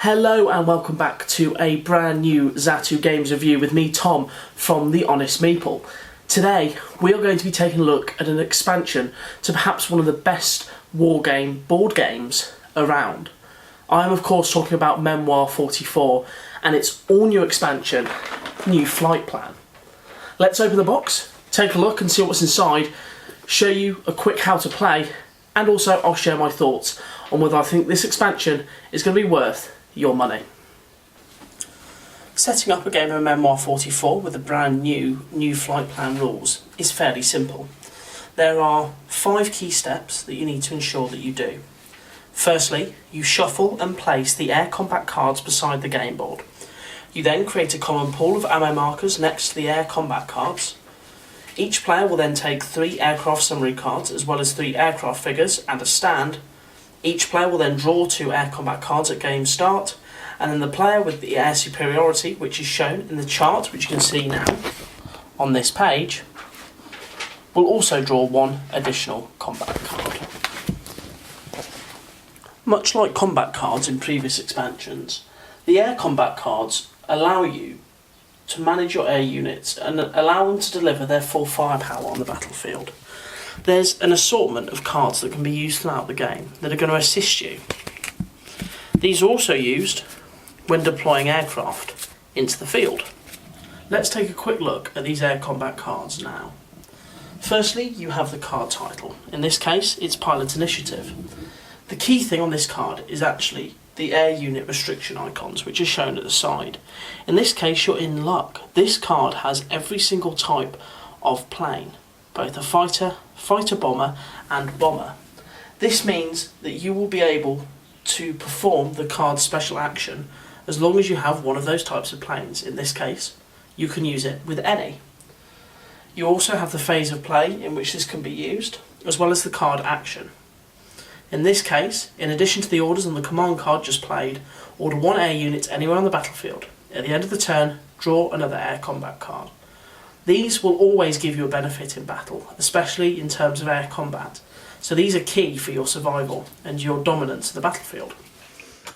Hello and welcome back to a brand new Xatu Games review with me, Tom, from The Honest Meeple. Today we are going to be taking a look at an expansion to perhaps one of the best wargame board games around. I am of course talking about Memoir 44 and its all new expansion, New Flight Plan. Let's open the box, take a look and see what's inside, show you a quick how to play, and also I'll share my thoughts on whether I think this expansion is going to be worth your money. Setting up a game of Memoir 44 with the brand new flight plan rules is fairly simple. There are 5 key steps that you need to ensure that you do. Firstly, you shuffle and place the air combat cards beside the game board. You then create a common pool of ammo markers next to the air combat cards. Each player will then take 3 aircraft summary cards as well as 3 aircraft figures and a stand. Each player will then draw 2 air combat cards at game start, and then the player with the air superiority, which is shown in the chart, which you can see now on this page, will also draw 1 additional combat card. Much like combat cards in previous expansions, the air combat cards allow you to manage your air units and allow them to deliver their full firepower on the battlefield. There's an assortment of cards that can be used throughout the game that are going to assist you. These are also used when deploying aircraft into the field. Let's take a quick look at these air combat cards now. Firstly, you have the card title. In this case, it's Pilot Initiative. The key thing on this card is actually the air unit restriction icons, which are shown at the side. In this case, you're in luck. This card has every single type of plane, both a fighter, fighter bomber and bomber. This means that you will be able to perform the card's special action as long as you have one of those types of planes. In this case, you can use it with any. You also have the phase of play in which this can be used, as well as the card action. In this case, in addition to the orders on the command card just played, order 1 air unit anywhere on the battlefield. At the end of the turn, draw another air combat card. These will always give you a benefit in battle, especially in terms of air combat, so these are key for your survival and your dominance of the battlefield.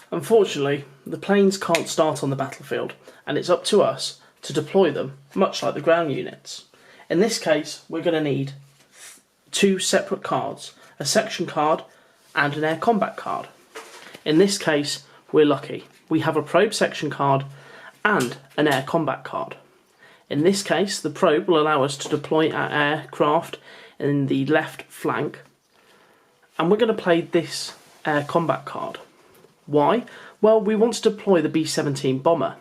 Unfortunately, the planes can't start on the battlefield, and it's up to us to deploy them, much like the ground units. In this case, we're going to need 2 separate cards, a section card and an air combat card. In this case, we're lucky. We have a probe section card and an air combat card. In this case, the probe will allow us to deploy our aircraft in the left flank, and we're going to play this air combat card. Why? Well, we want to deploy the B-17 bomber.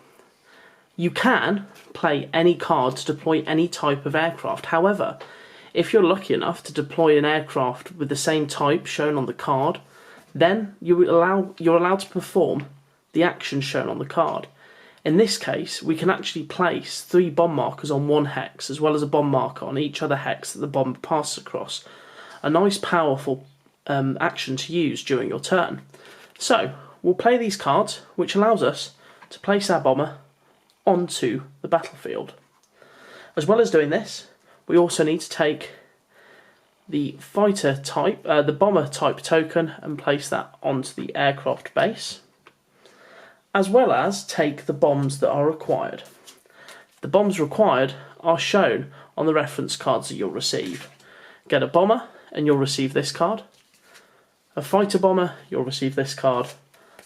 You can play any card to deploy any type of aircraft. However, if you're lucky enough to deploy an aircraft with the same type shown on the card, then you're allowed to perform the action shown on the card. In this case, we can actually place 3 bomb markers on 1 hex, as well as a bomb marker on each other hex that the bomb passes across. A nice powerful action to use during your turn. So, we'll play these cards, which allows us to place our bomber onto the battlefield. As well as doing this, we also need to take the fighter type, the bomber type token, and place that onto the aircraft base, as well as take the bombs that are required. The bombs required are shown on the reference cards that you'll receive. Get a bomber and you'll receive this card, a fighter bomber, you'll receive this card,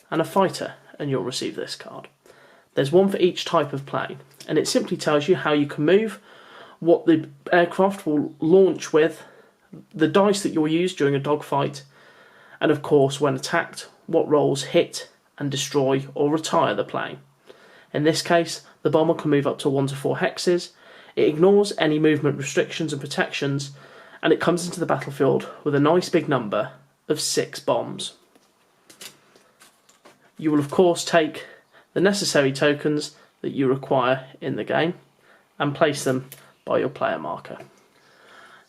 and a fighter and you'll receive this card. There's 1 for each type of plane, and it simply tells you how you can move, what the aircraft will launch with, the dice that you'll use during a dogfight, and of course when attacked, what rolls hit and destroy or retire the plane. In this case, the bomber can move up to 1 to 4 hexes, it ignores any movement restrictions and protections, and it comes into the battlefield with a nice big number of 6 bombs. You will of course take the necessary tokens that you require in the game and place them by your player marker.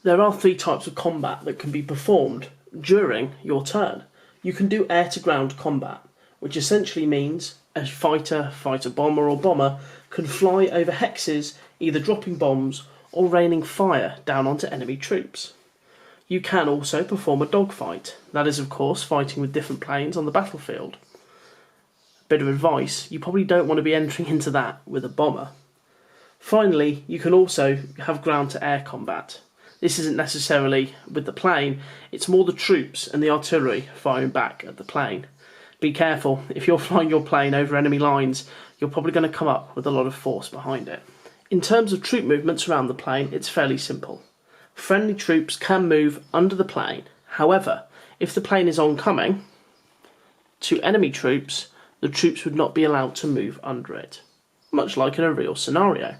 There are 3 types of combat that can be performed during your turn. You can do air-to-ground combat, which essentially means a fighter, fighter bomber or bomber can fly over hexes, either dropping bombs or raining fire down onto enemy troops. You can also perform a dogfight, that is of course fighting with different planes on the battlefield. bit of advice, you probably don't want to be entering into that with a bomber. Finally, you can also have ground-to-air combat. This isn't necessarily with the plane, it's more the troops and the artillery firing back at the plane. Be careful, if you're flying your plane over enemy lines, you're probably going to come up with a lot of force behind it. In terms of troop movements around the plane, it's fairly simple. Friendly troops can move under the plane. However, if the plane is oncoming to enemy troops, the troops would not be allowed to move under it, much like in a real scenario.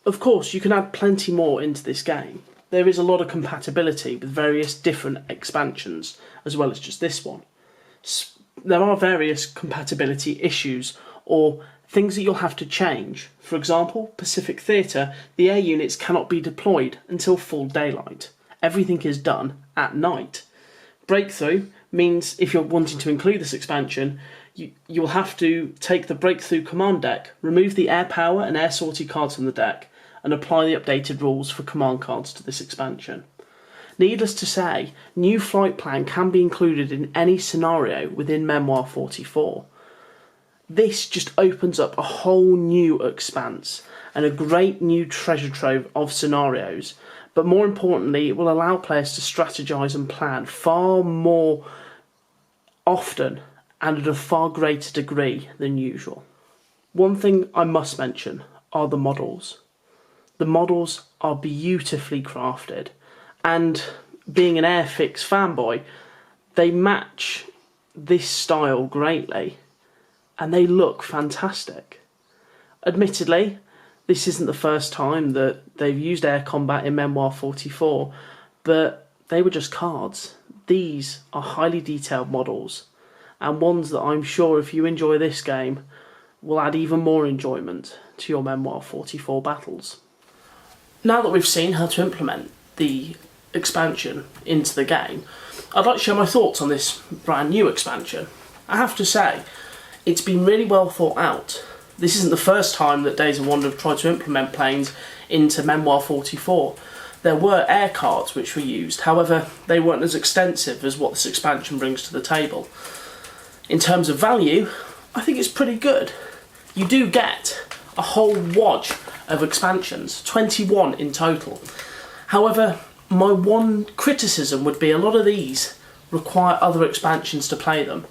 Of course, you can add plenty more into this game. There is a lot of compatibility with various different expansions, as well as just this one. There are various compatibility issues or things that you'll have to change. For example, Pacific Theatre, the air units cannot be deployed until full daylight. Everything is done at night. Breakthrough means if you're wanting to include this expansion, you'll have to take the Breakthrough command deck, remove the air power and air sortie cards from the deck, and apply the updated rules for command cards to this expansion. Needless to say, new flight plan can be included in any scenario within Memoir 44. This just opens up a whole new expanse and a great new treasure trove of scenarios, but more importantly, it will allow players to strategise and plan far more often and at a far greater degree than usual. One thing I must mention are the models. The models are beautifully crafted, and being an Airfix fanboy, they match this style greatly, and they look fantastic. Admittedly, this isn't the first time that they've used air combat in Memoir 44, but they were just cards. These are highly detailed models, and ones that I'm sure if you enjoy this game will add even more enjoyment to your Memoir 44 battles. Now that we've seen how to implement the expansion into the game, I'd like to share my thoughts on this brand new expansion. I have to say, it's been really well thought out. This isn't the first time that Days of Wonder have tried to implement planes into Memoir 44. There were air cards which were used, however they weren't as extensive as what this expansion brings to the table. In terms of value, I think it's pretty good. You do get a whole wodge of expansions, 21 in total. However, my one criticism would be a lot of these require other expansions to play them.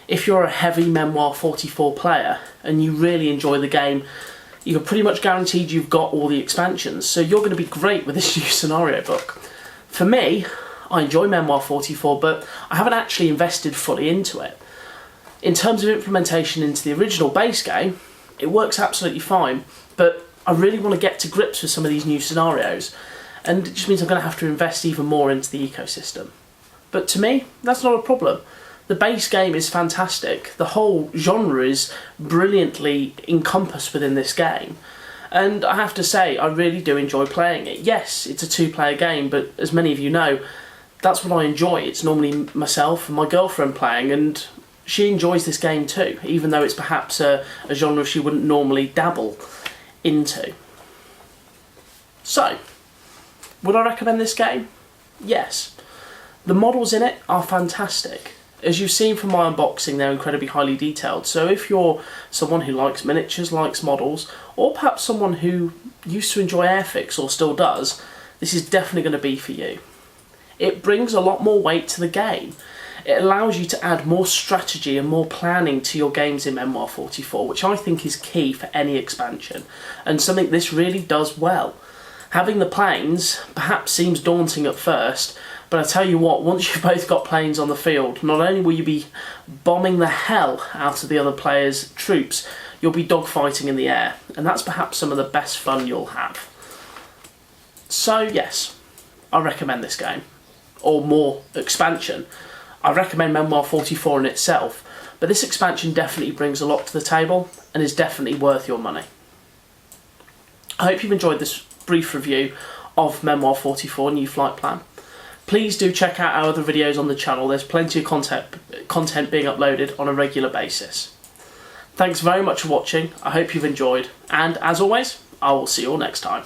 If you're a heavy Memoir 44 player and you really enjoy the game, you're pretty much guaranteed you've got all the expansions, so you're going to be great with this new scenario book. For me, I enjoy Memoir 44, but I haven't actually invested fully into it. In terms of implementation into the original base game, it works absolutely fine, but I really want to get to grips with some of these new scenarios, and it just means I'm going to have to invest even more into the ecosystem. But to me, that's not a problem. The base game is fantastic, the whole genre is brilliantly encompassed within this game, and I have to say, I really do enjoy playing it. Yes, it's a two-player game, but as many of you know, that's what I enjoy. It's normally myself and my girlfriend playing, and she enjoys this game too, even though it's perhaps a genre she wouldn't normally dabble into. So, would I recommend this game? Yes. The models in it are fantastic. As you've seen from my unboxing, they're incredibly highly detailed, so if you're someone who likes miniatures, likes models, or perhaps someone who used to enjoy Airfix or still does, this is definitely going to be for you. It brings a lot more weight to the game. It allows you to add more strategy and more planning to your games in Memoir 44, which I think is key for any expansion, and something this really does well. Having the planes perhaps seems daunting at first, but I tell you what, once you've both got planes on the field, not only will you be bombing the hell out of the other players' troops, you'll be dogfighting in the air, and that's perhaps some of the best fun you'll have. So yes, I recommend this game, or more expansion. I recommend Memoir 44 in itself, but this expansion definitely brings a lot to the table and is definitely worth your money. I hope you've enjoyed this brief review of Memoir 44 New Flight Plan. Please do check out our other videos on the channel. There's plenty of content being uploaded on a regular basis. Thanks very much for watching. I hope you've enjoyed, and as always, I will see you all next time.